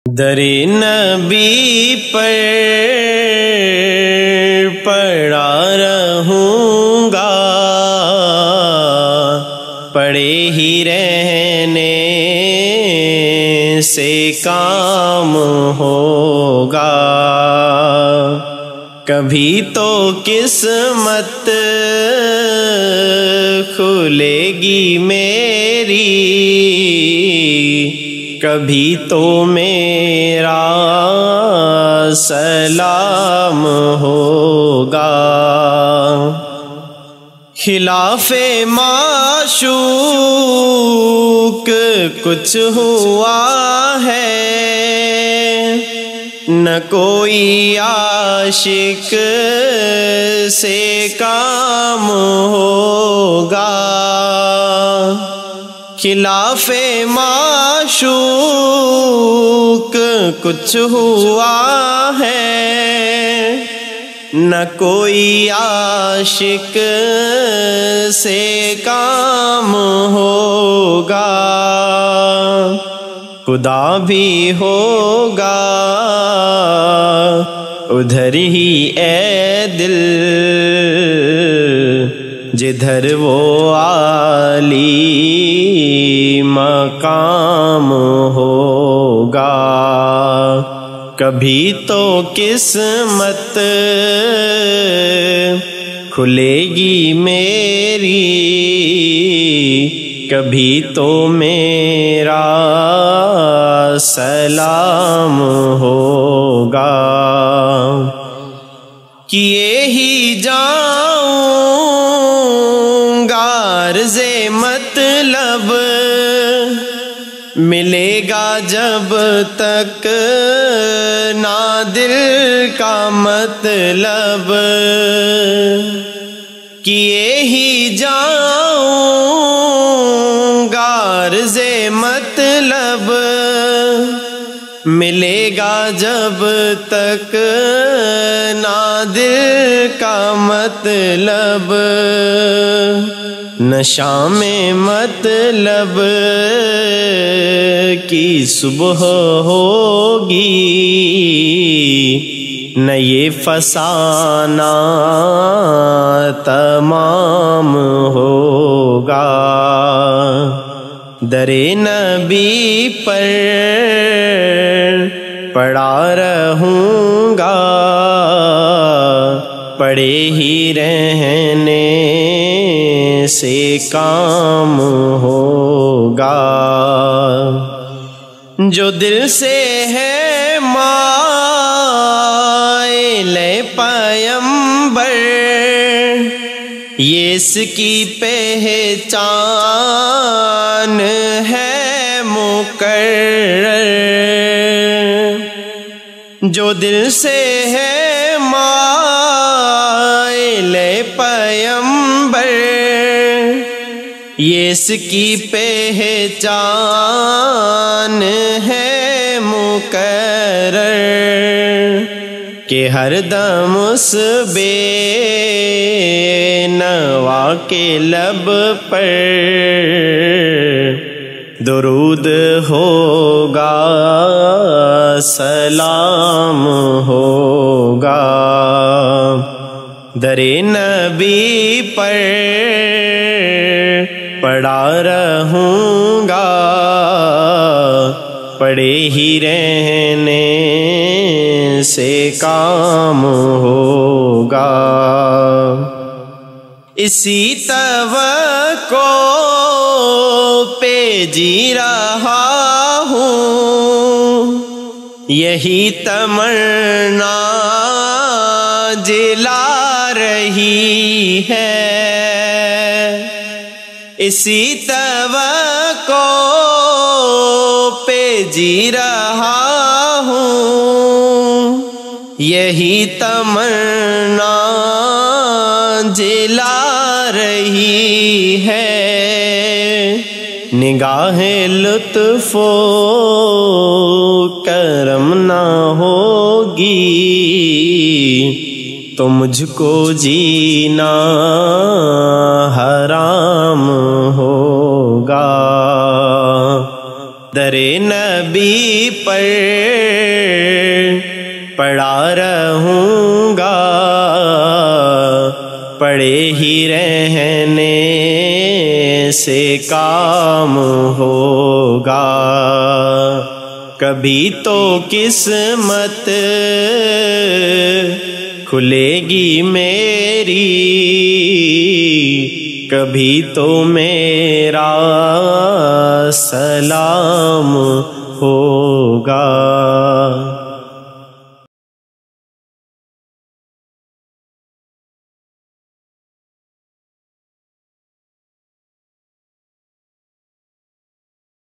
در نبی پر پڑا رہوں گا، پڑے ہی رہنے سے کام ہوگا۔ کبھی تو قسمت کھلے گی میری، کبھی تو میرا سلام ہوگا۔ خلاف معشوق کچھ ہوا ہے، نہ کوئی عاشق سے کام ہوگا۔ خلاف معشوق کچھ ہوا ہے، نہ کوئی عاشق سے کام ہوگا۔ خدا بھی ہوگا ادھر ہی اے دل، جدھر وہ عالی مقام ہوگا۔ کبھی تو قسمت کھلے گی میری، کبھی تو میرا سلام ہوگا۔ کیے ہی جاؤں گا عرض مطلب، ملے گا جب تک نہ دل کا مطلب۔ کیے ہی جاؤں گا عرض مطلب، ملے گا جب تک نہ دل کا مطلب۔ نشا میں مطلب کی صبح ہوگی، نہ یہ فسانہ تمام ہوگا۔ در نبی پر پڑا رہوں گا، پڑے ہی رہنے سے کام ہوگا۔ جو دل سے ہے مائل پیمبر، یہ اس کی پہچان ہے مقرر۔ جو دل سے ہے مائل پیمبر، یہ اس کی پہچان ہے مقرر، کہ ہر دم اس بے نوا کے لب پر درود ہوگا، سلام ہوگا۔ در نبی پر پڑا رہوں گا، پڑے ہی رہنے سے کام ہوگا۔ اسی توقع پہ جی رہا ہوں، یہی تمنا جلا رہی ہے۔ اسی توقع پہ جی رہا ہوں، یہی تمنا جلا رہی ہے۔ نگاہ لطف و کرم نہ ہوگی تو مجھ کو جینا حرام ہوگا۔ در نبی پر پڑھا رہوں گا، پڑے ہی رہنے سے کام ہوگا، کبھی تو قسمت کھلے گی میری، کبھی تو میرا سلام ہوگا۔